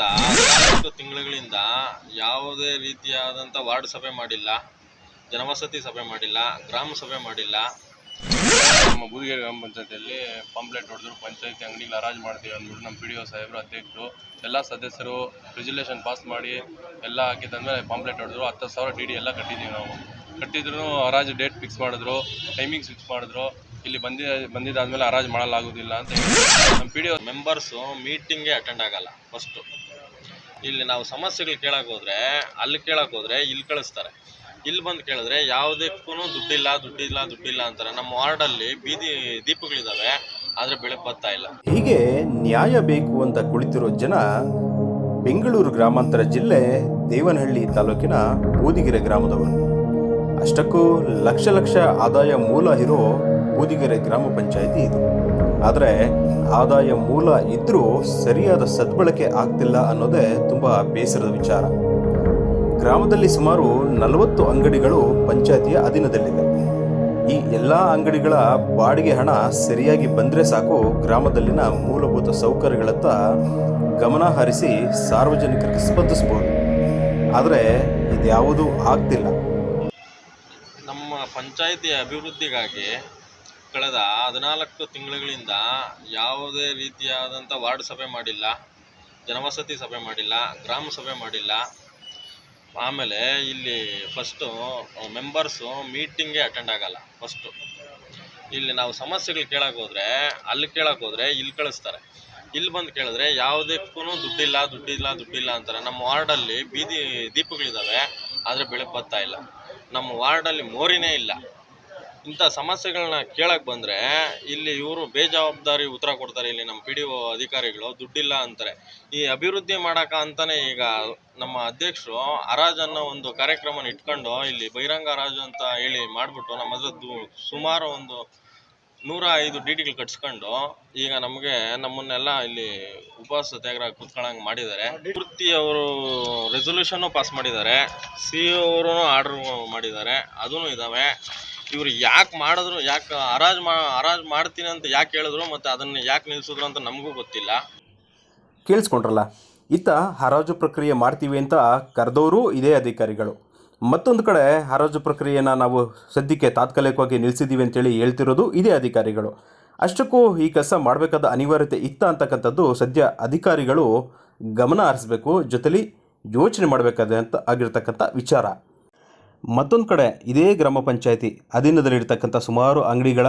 4 ತಿಂಗಳುಗಳಿಂದ ಯಾವುದೇ ರೀತಿಯಾದಂಥ ವಾರ್ಡ್ ಸಭೆ ಮಾಡಿಲ್ಲ, ಜನವಸತಿ ಸಭೆ ಮಾಡಿಲ್ಲ, ಗ್ರಾಮ ಸಭೆ ಮಾಡಿಲ್ಲ. ನಮ್ಮ ಬೂದಿಗೆರೆ ಗ್ರಾಮ ಪಂಚಾಯತಿಯಲ್ಲಿ ಪಾಂಪ್ಲೆಟ್ ಹೊಡೆದ್ರು, ಪಂಚಾಯತಿ ಅಂಗಡಿಗೆ ಹರಾಜು ಮಾಡ್ತೀವಿ ಅಂದ್ಬಿಟ್ಟು ನಮ್ಮ PDO ಸಾಹೇಬರು, ಅಧ್ಯಕ್ಷರು, ಎಲ್ಲ ಸದಸ್ಯರು ರೆಸಲ್ಯೂಷನ್ ಪಾಸ್ ಮಾಡಿ ಎಲ್ಲ ಹಾಕಿದಂದ್ರೆ ಪಾಂಪ್ಲೆಟ್ ಹೊಡೆದ್ರು. 10,000 DD ಎಲ್ಲ ಕಟ್ಟಿದ್ದೀವಿ ನಾವು. ಕಟ್ಟಿದ್ರು ಹರಾಜು ಡೇಟ್ ಫಿಕ್ಸ್ ಮಾಡಿದ್ರು, ಟೈಮಿಂಗ್ಸ್ ಫಿಕ್ಸ್ ಮಾಡಿದ್ರು. ಇಲ್ಲಿ ಬಂದಿದ್ದಾದ್ಮೇಲೆ ಹರಾಜು ಮಾಡಲಾಗುವುದಿಲ್ಲ ಅಂತ ನಮ್ಮ PDO ಮೆಂಬರ್ಸು ಮೀಟಿಂಗ್ಗೆ ಅಟೆಂಡ್ ಆಗಲ್ಲ. ಫಸ್ಟು ಇಲ್ಲಿ ನಾವು ಸಮಸ್ಯೆಗಳು ಕೇಳಕ್ಕೆ ಹೋದರೆ ಇಲ್ಲಿ ಕಳಿಸ್ತಾರೆ. ಇಲ್ಲಿ ಬಂದು ಕೇಳಿದ್ರೆ ಯಾವುದಕ್ಕೂ ದುಡ್ಡಿಲ್ಲ ಅಂತಾರೆ. ನಮ್ಮ ವಾರ್ಡಲ್ಲಿ ಬೀದಿ ದೀಪಗಳಿದ್ದಾವೆ, ಆದರೆ ಬೆಳಕು ಬರ್ತಾ ಇಲ್ಲ. ಹೀಗೆ ನ್ಯಾಯ ಬೇಕು ಅಂತ ಕುಳಿತಿರೋ ಜನ ಬೆಂಗಳೂರು ಗ್ರಾಮಾಂತರ ಜಿಲ್ಲೆ ದೇವನಹಳ್ಳಿ ತಾಲೂಕಿನ ಬೂದಿಗೆರೆ ಗ್ರಾಮದವರು. ಅಷ್ಟಕ್ಕೂ ಲಕ್ಷ ಆದಾಯ ಮೂಲ ಇರೋ ಬೂದಿಗೆರೆ ಗ್ರಾಮ ಪಂಚಾಯಿತಿ ಇದು. ಆದರೆ ಆದಾಯ ಮೂಲ ಇದ್ದರೂ ಸರಿಯಾದ ಸದ್ಬಳಕೆ ಆಗ್ತಿಲ್ಲ ಅನ್ನೋದೇ ತುಂಬ ಬೇಸರದ ವಿಚಾರ. ಗ್ರಾಮದಲ್ಲಿ ಸುಮಾರು 40 ಅಂಗಡಿಗಳು ಪಂಚಾಯಿತಿಯ ಅಧೀನದಲ್ಲಿದೆ. ಈ ಎಲ್ಲ ಅಂಗಡಿಗಳ ಬಾಡಿಗೆ ಹಣ ಸರಿಯಾಗಿ ಬಂದರೆ ಸಾಕು, ಗ್ರಾಮದಲ್ಲಿನ ಮೂಲಭೂತ ಸೌಕರ್ಯಗಳತ್ತ ಗಮನ ಹರಿಸಿ ಸಾರ್ವಜನಿಕರಿಗೆ ಸ್ಪಂದಿಸಬಹುದು. ಆದರೆ ಇದ್ಯಾವುದೂ ಆಗ್ತಿಲ್ಲ. ನಮ್ಮ ಪಂಚಾಯಿತಿಯ ಅಭಿವೃದ್ಧಿಗಾಗಿ ಕಳೆದ 14 ತಿಂಗಳುಗಳಿಂದ ಯಾವುದೇ ರೀತಿಯಾದಂಥ ವಾರ್ಡ್ ಸಭೆ ಮಾಡಿಲ್ಲ, ಜನವಸತಿ ಸಭೆ ಮಾಡಿಲ್ಲ, ಗ್ರಾಮ ಸಭೆ ಮಾಡಿಲ್ಲ. ಆಮೇಲೆ ಇಲ್ಲಿ ಫಸ್ಟು ಮೆಂಬರ್ಸು ಮೀಟಿಂಗ್ಗೆ ಅಟೆಂಡ್ ಆಗಲ್ಲ. ಫಸ್ಟು ಇಲ್ಲಿ ನಾವು ಸಮಸ್ಯೆಗಳು ಕೇಳಕ್ಕೆ ಹೋದರೆ ಇಲ್ಲಿ ಕಳಿಸ್ತಾರೆ. ಇಲ್ಲಿ ಬಂದು ಕೇಳಿದ್ರೆ ಯಾವುದಕ್ಕೂ ದುಡ್ಡಿಲ್ಲ ಅಂತಾರೆ. ನಮ್ಮ ವಾರ್ಡಲ್ಲಿ ಬೀದಿ ದೀಪಗಳಿದ್ದಾವೆ, ಆದರೆ ಬೆಳಕು ಬರ್ತಾ ಇಲ್ಲ. ನಮ್ಮ ವಾರ್ಡಲ್ಲಿ ಮೋರಿನೇ ಇಲ್ಲ. ಇಂಥ ಸಮಸ್ಯೆಗಳನ್ನ ಕೇಳಕ್ಕೆ ಬಂದರೆ ಇಲ್ಲಿ ಇವರು ಬೇಜವಾಬ್ದಾರಿ ಉತ್ತರ ಕೊಡ್ತಾರೆ. ಇಲ್ಲಿ ನಮ್ಮ PDO ಅಧಿಕಾರಿಗಳು ದುಡ್ಡಿಲ್ಲ ಅಂತಾರೆ. ಈ ಅಭಿವೃದ್ಧಿ ಮಾಡೋಕೆ ಅಂತಲೇ ಈಗ ನಮ್ಮ ಅಧ್ಯಕ್ಷರು ಹರಾಜನ್ನು ಒಂದು ಕಾರ್ಯಕ್ರಮನ ಇಟ್ಕೊಂಡು ಇಲ್ಲಿ ಬಹಿರಂಗ ಹರಾಜು ಅಂತ ಹೇಳಿ ಮಾಡಿಬಿಟ್ಟು ನಮ್ಮ ಹತ್ರ ಸುಮಾರು ಒಂದು 105 DDಗಳು ಕಟ್ಸ್ಕೊಂಡು ಈಗ ನಮ್ಮನ್ನೆಲ್ಲ ಇಲ್ಲಿ ಉಪವಾಸ ಸತ್ಯಾಗ್ರಹ ಕೂತ್ಕೊಳ್ಳಂಗೆ ಮಾಡಿದ್ದಾರೆ. ಪೂರ್ತಿ ಅವರು ರೆಸಲ್ಯೂಷನ್ನು ಪಾಸ್ ಮಾಡಿದ್ದಾರೆ, CO ಅವರು ಆರ್ಡ್ರ್ ಮಾಡಿದ್ದಾರೆ, ಅದೂ ಇದ್ದಾವೆ. ಇವರು ಯಾಕೆ ಮಾಡಿದ್ರು, ಯಾಕೆ ಹರಾಜು ಮಾಡ್ತೀನಿ ಅಂತ ಯಾಕೆ ಹೇಳಿದ್ರು, ಮತ್ತು ಅದನ್ನು ಯಾಕೆ ನಿಲ್ಲಿಸಿದ್ರು ಅಂತ ನಮಗೂ ಗೊತ್ತಿಲ್ಲ. ಕೇಳಿಸ್ಕೊಂಡ್ರಲ್ಲ, ಇತ್ತ ಹರಾಜು ಪ್ರಕ್ರಿಯೆ ಮಾಡ್ತೀವಿ ಅಂತ ಕರೆದವರು ಇದೇ ಅಧಿಕಾರಿಗಳು. ಮತ್ತೊಂದು ಕಡೆ ಹರಾಜು ಪ್ರಕ್ರಿಯೆಯನ್ನು ನಾವು ಸದ್ಯಕ್ಕೆ ತಾತ್ಕಾಲಿಕವಾಗಿ ನಿಲ್ಲಿಸಿದ್ದೀವಿ ಅಂತೇಳಿ ಹೇಳ್ತಿರೋದು ಇದೇ ಅಧಿಕಾರಿಗಳು. ಅಷ್ಟಕ್ಕೂ ಈ ಕೆಲಸ ಮಾಡಬೇಕಾದ ಅನಿವಾರ್ಯತೆ ಇತ್ತ ಅಂತಕ್ಕಂಥದ್ದು ಸದ್ಯ ಅಧಿಕಾರಿಗಳು ಗಮನ ಹರಿಸಬೇಕು, ಜೊತೆಲಿ ಯೋಚನೆ ಆಗಿರ್ತಕ್ಕಂಥ ವಿಚಾರ. ಮತ್ತೊಂದು ಕಡೆ ಇದೇ ಗ್ರಾಮ ಪಂಚಾಯಿತಿ ಅಧೀನದಲ್ಲಿರ್ತಕ್ಕಂಥ ಸುಮಾರು ಅಂಗಡಿಗಳ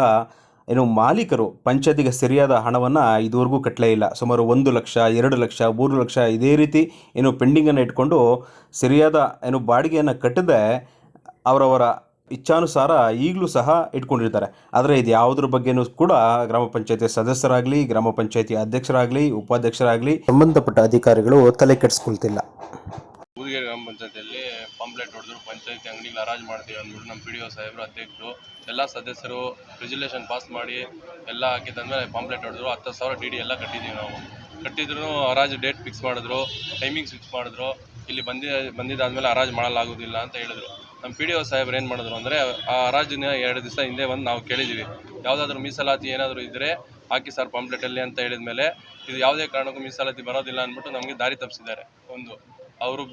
ಮಾಲೀಕರು ಪಂಚಾಯತಿಗೆ ಸರಿಯಾದ ಹಣವನ್ನು ಇದುವರೆಗೂ ಕಟ್ಟಲೇ ಇಲ್ಲ. ಸುಮಾರು 1 ಲಕ್ಷ, 2 ಲಕ್ಷ, 3 ಲಕ್ಷ ಇದೇ ರೀತಿ ಪೆಂಡಿಂಗನ್ನು ಇಟ್ಕೊಂಡು ಸರಿಯಾದ ಬಾಡಿಗೆಯನ್ನು ಕಟ್ಟದೆ ಅವರವರ ಇಚ್ಛಾನುಸಾರ ಈಗಲೂ ಸಹ ಇಟ್ಕೊಂಡಿರ್ತಾರೆ. ಆದರೆ ಇದು ಯಾವುದ್ರ ಬಗ್ಗೆಯೂ ಕೂಡ ಗ್ರಾಮ ಪಂಚಾಯತಿ ಸದಸ್ಯರಾಗಲಿ, ಗ್ರಾಮ ಪಂಚಾಯತಿ ಅಧ್ಯಕ್ಷರಾಗಲಿ, ಉಪಾಧ್ಯಕ್ಷರಾಗಲಿ, ಸಂಬಂಧಪಟ್ಟ ಅಧಿಕಾರಿಗಳು ತಲೆ ಕೆಡಿಸ್ಕೊಳ್ತಿಲ್ಲ. ಬೂದಿಗೆರೆ ಗ್ರಾಮ ಪಂಚಾಯತಿಯಲ್ಲಿ ಪಾಂಪ್ಲೆಟ್ ಹೊಡೆದ್ರು, ಪಂಚಾಯತಿ ಅಂಗಡಿಗೆ ಹರಾಜು ಮಾಡ್ತೀವಿ ಅಂದ್ಬಿಟ್ಟು ನಮ್ಮ PDO ಸಾಹೇಬರು, ಅಧ್ಯಕ್ಷರು, ಎಲ್ಲ ಸದಸ್ಯರು ರೆಸಲ್ಯೂಷನ್ ಪಾಸ್ ಮಾಡಿ ಎಲ್ಲ ಹಾಕಿದಂದ್ರೆ ಪಾಂಪ್ಲೆಟ್ ಹೊಡೆದ್ರು. 10,000 DD ಎಲ್ಲ ಕಟ್ಟಿದ್ದೀವಿ ನಾವು. ಕಟ್ಟಿದ್ರು ಹರಾಜು ಡೇಟ್ ಫಿಕ್ಸ್ ಮಾಡಿದ್ರು, ಟೈಮಿಂಗ್ಸ್ ಫಿಕ್ಸ್ ಮಾಡಿದ್ರು. ಇಲ್ಲಿ ಬಂದಿದ್ದಾದ್ಮೇಲೆ ಹರಾಜು ಮಾಡಲಾಗುವುದಿಲ್ಲ ಅಂತ ಹೇಳಿದ್ರು. ನಮ್ಮ PDO ಸಾಹೇಬ್ರು ಏನು ಮಾಡಿದ್ರು ಅಂದರೆ, ಆ ಹರಾಜಿನ 2 ದಿವಸ ಹಿಂದೆ ಬಂದು ನಾವು ಕೇಳಿದ್ದೀವಿ, ಯಾವುದಾದ್ರೂ ಮೀಸಲಾತಿ ಏನಾದರೂ ಇದ್ದರೆ ಹಾಕಿ ಸರ್ ಪಾಂಪ್ಲೆಟಲ್ಲಿ ಅಂತ ಹೇಳಿದ ಮೇಲೆ, ಇದು ಯಾವುದೇ ಕಾರಣಕ್ಕೂ ಮೀಸಲಾತಿ ಬರೋದಿಲ್ಲ ಅಂದ್ಬಿಟ್ಟು ನಮಗೆ ದಾರಿ ತಪ್ಪಿಸಿದ್ದಾರೆ. ಅವರು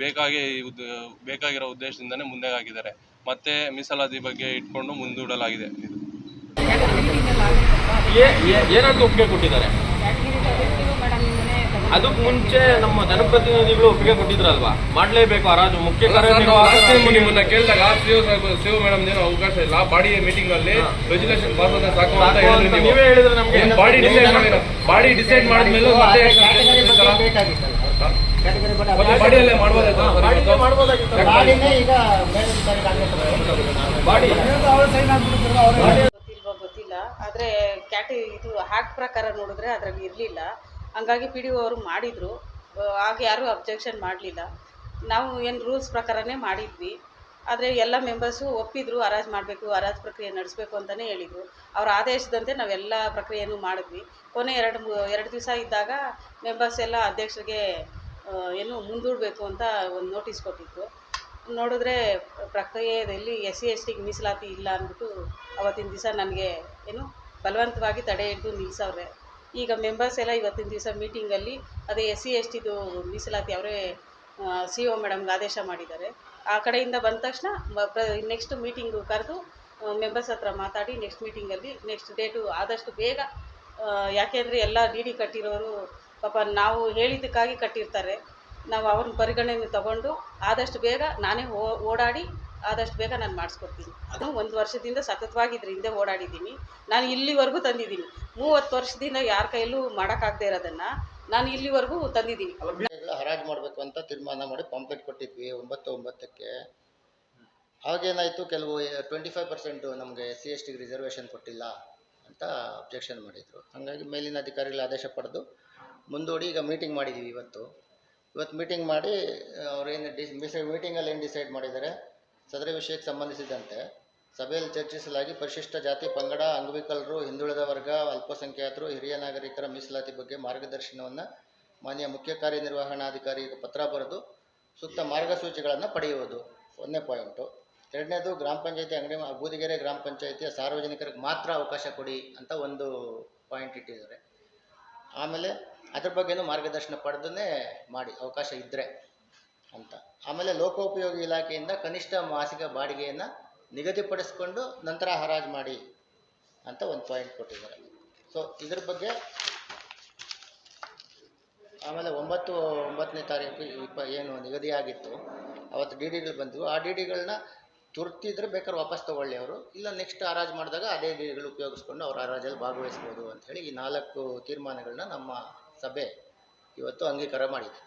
ಬೇಕಾಗಿರೋ ಉದ್ದೇಶದಿಂದನೇ ಮುಂದೆ ಹಾಕಿದ್ದಾರೆ. ಮತ್ತೆ ಮೀಸಲಾತಿ ಬಗ್ಗೆ ಇಟ್ಕೊಂಡು ಮುಂದೂಡಲಾಗಿದೆ. ಏನಾದರೂ ಒಪ್ಪಿಗೆ ಕೊಟ್ಟಿದ್ದಾರೆ? ಅದಕ್ಕೆ ಮುಂಚೆ ನಮ್ಮ ಜನಪ್ರತಿನಿಧಿಗಳು ಒಪ್ಪಿಗೆ ಕೊಟ್ಟಿದ್ರಲ್ವಾ, ಮಾಡಲೇಬೇಕು ಹರಾಜು. ಮುಖ್ಯ ನಿಮ್ಮನ್ನ ಕೇಳಿದಾಗ ಸಿಒ ಮೇಡಮ್ ಏನು ಅವಕಾಶ ಇಲ್ಲ, ಬಾಡಿ ಮೀಟಿಂಗ್ ಅಲ್ಲಿ ರೆಸಲ್ಯೂಷನ್ ಪಾಸ್ ಆದ್ರೆ ಸಾಕು ಅಂತ ಹೇಳಿದ್ರೆ ನೀವೇ ಹೇಳಿದ್ರೆ ನಮಗೆ ಬಾಡಿ ಡಿಸೈಡ್ ಮಾಡಿದ್ಮೇಲೆ ಬಾಡಿಯಲ್ಲೇ ಗೊತ್ತಿಲ್ಲ. ಆದರೆ ಇದು ಹ್ಯಾಕ್ಟ್ ಪ್ರಕಾರ ನೋಡಿದ್ರೆ ಅದರಲ್ಲಿ ಇರಲಿಲ್ಲ. ಹಂಗಾಗಿ PDO ಅವರು ಮಾಡಿದರು. ಆಗ ಯಾರೂ ಅಬ್ಜೆಕ್ಷನ್ ಮಾಡಲಿಲ್ಲ. ನಾವು ಏನು ರೂಲ್ಸ್ ಪ್ರಕಾರನೇ ಮಾಡಿದ್ವಿ. ಆದರೆ ಎಲ್ಲ ಮೆಂಬರ್ಸು ಒಪ್ಪಿದ್ರು, ಹರಾಜು ಮಾಡಬೇಕು, ಹರಾಜು ಪ್ರಕ್ರಿಯೆ ನಡೆಸಬೇಕು ಅಂತಲೇ ಹೇಳಿದರು. ಅವರ ಆದೇಶದಂತೆ ನಾವೆಲ್ಲ ಪ್ರಕ್ರಿಯೆಯನ್ನು ಮಾಡಿದ್ವಿ. ಕೊನೆ 2 ದಿವಸ ಇದ್ದಾಗ ಮೆಂಬರ್ಸ್ ಎಲ್ಲ ಅಧ್ಯಕ್ಷರಿಗೆ ಮುಂದೂಡಬೇಕು ಅಂತ ಒಂದು ನೋಟಿಸ್ ಕೊಟ್ಟಿತ್ತು. ನೋಡಿದ್ರೆ ಪ್ರಕ್ರಿಯೆಯಲ್ಲಿ SC STಗೆ ಮೀಸಲಾತಿ ಇಲ್ಲ ಅಂದ್ಬಿಟ್ಟು ಅವತ್ತಿನ ದಿವಸ ನನಗೆ ಬಲವಂತವಾಗಿ ತಡೆ ಹಿಡಿದು ನಿಲ್ಲಿಸವ್ರೆ. ಈಗ ಮೆಂಬರ್ಸ್ ಎಲ್ಲ ಇವತ್ತಿನ ದಿವಸ ಮೀಟಿಂಗಲ್ಲಿ ಅದೇ SC STದು ಮೀಸಲಾತಿ ಅವರೇ CO ಮೇಡಮ್ಗೆ ಆದೇಶ ಮಾಡಿದ್ದಾರೆ. ಆ ಕಡೆಯಿಂದ ಬಂದ ತಕ್ಷಣ ನೆಕ್ಸ್ಟ್ ಮೀಟಿಂಗು ಕರೆದು ಮೆಂಬರ್ಸ್ ಹತ್ರ ಮಾತಾಡಿ ನೆಕ್ಸ್ಟ್ ಮೀಟಿಂಗಲ್ಲಿ ನೆಕ್ಸ್ಟ್ ಡೇಟು ಆದಷ್ಟು ಬೇಗ, ಯಾಕೆಂದರೆ ಎಲ್ಲ DD ಕಟ್ಟಿರೋರು ಪಾಪ ನಾವು ಹೇಳಿದ್ದಕ್ಕಾಗಿ ಕಟ್ಟಿರ್ತಾರೆ. ನಾವು ಅವ್ರನ್ನ ಪರಿಗಣನೆ ತಗೊಂಡು ಆದಷ್ಟು ಬೇಗ ನಾನೇ ಓಡಾಡಿ ಆದಷ್ಟು ಬೇಗ ನಾನು ಮಾಡಿಸ್ಕೊಡ್ತೀನಿ. ಅದು 1 ವರ್ಷದಿಂದ ಸತತವಾಗಿ ಇದ್ರ ಹಿಂದೆ ಓಡಾಡಿದ್ದೀನಿ. ನಾನು ಇಲ್ಲಿವರೆಗೂ ತಂದಿದ್ದೀನಿ. 30 ವರ್ಷದಿಂದ ಯಾರ ಕೈಯಲ್ಲೂ ಮಾಡೋಕ್ಕಾಗದೇ ಇರೋದನ್ನು ನಾನು ಇಲ್ಲಿವರೆಗೂ ತಂದಿದ್ದೀನಿ. ಹರಾಜು ಮಾಡಬೇಕು ಅಂತ ತೀರ್ಮಾನ ಮಾಡಿ ಪಾಂಪ್ಲೆಟ್ ಕೊಟ್ಟಿದ್ವಿ 9/9ಕ್ಕೆ. ಆವಾಗೇನಾಯಿತು, ಕೆಲವು 25% ನಮಗೆ SC STಗೆ ರಿಸರ್ವೇಷನ್ ಕೊಟ್ಟಿಲ್ಲ ಅಂತ ಅಬ್ಜೆಕ್ಷನ್ ಮಾಡಿದರು. ಹಾಗಾಗಿ ಮೇಲಿನ ಅಧಿಕಾರಿಗಳ ಆದೇಶ ಪಡೆದು ಮುಂದೂಡಿ ಈಗ ಮೀಟಿಂಗ್ ಮಾಡಿದ್ದೀವಿ. ಇವತ್ತು ಮೀಟಿಂಗ್ ಮಾಡಿ ಅವರೇನು ಮೀಟಿಂಗಲ್ಲಿ ಏನು ಡಿಸೈಡ್ ಮಾಡಿದ್ದಾರೆ, ಸದರಿ ವಿಷಯಕ್ಕೆ ಸಂಬಂಧಿಸಿದಂತೆ ಸಭೆಯಲ್ಲಿ ಚರ್ಚಿಸಲಾಗಿ ಪರಿಶಿಷ್ಟ ಜಾತಿ, ಪಂಗಡ, ಅಂಗವಿಕಲರು, ಹಿಂದುಳಿದ ವರ್ಗ, ಅಲ್ಪಸಂಖ್ಯಾತರು, ಹಿರಿಯ ನಾಗರಿಕರ ಮೀಸಲಾತಿ ಬಗ್ಗೆ ಮಾರ್ಗದರ್ಶನವನ್ನು ಮಾನ್ಯ ಮುಖ್ಯ ಕಾರ್ಯನಿರ್ವಹಣಾಧಿಕಾರಿಗೆ ಪತ್ರ ಬರೆದು ಸೂಕ್ತ ಮಾರ್ಗಸೂಚಿಗಳನ್ನು ಪಡೆಯುವುದು 1ನೇ ಪಾಯಿಂಟು. 2ನೇದು, ಗ್ರಾಮ ಪಂಚಾಯತಿ ಅಂಗಡಿ ಬೂದಿಗೆರೆ ಗ್ರಾಮ ಪಂಚಾಯತಿಯ ಸಾರ್ವಜನಿಕರಿಗೆ ಮಾತ್ರ ಅವಕಾಶ ಕೊಡಿ ಅಂತ ಒಂದು ಪಾಯಿಂಟ್ ಇಟ್ಟಿದ್ದಾರೆ. ಆಮೇಲೆ ಅದ್ರ ಬಗ್ಗೆನೂ ಮಾರ್ಗದರ್ಶನ ಪಡೆದೇ ಮಾಡಿ ಅವಕಾಶ ಇದ್ದರೆ ಅಂತ. ಆಮೇಲೆ ಲೋಕೋಪಯೋಗಿ ಇಲಾಖೆಯಿಂದ ಕನಿಷ್ಠ ಮಾಸಿಕ ಬಾಡಿಗೆಯನ್ನು ನಿಗದಿಪಡಿಸ್ಕೊಂಡು ನಂತರ ಹರಾಜು ಮಾಡಿ ಅಂತ ಒಂದು ಪಾಯಿಂಟ್ ಕೊಟ್ಟಿದ್ದಾರೆ. ಸೊ ಇದ್ರ ಬಗ್ಗೆ ಆಮೇಲೆ 9ನೇ ತಾರೀಕು ಏನು ನಿಗದಿಯಾಗಿತ್ತು ಅವತ್ತು DDಗಳು ಬಂದವು. ಆ DDಗಳನ್ನ ತುರ್ತಿದ್ರೆ ಬೇಕಾದ್ರೆ ವಾಪಸ್ ತೊಗೊಳ್ಳಿ ಅವರು, ಇಲ್ಲ ನೆಕ್ಸ್ಟ್ ಹರಾಜು ಮಾಡಿದಾಗ ಅದೇ DDಗಳು ಉಪಯೋಗಿಸ್ಕೊಂಡು ಅವ್ರು ಹರಾಜಲ್ಲಿ ಭಾಗವಹಿಸ್ಬೋದು ಅಂಥೇಳಿ ಈ 4 ತೀರ್ಮಾನಗಳನ್ನ ನಮ್ಮ ಸಭೆ ಇವತ್ತು ಅಂಗೀಕಾರ ಮಾಡಿದೆ.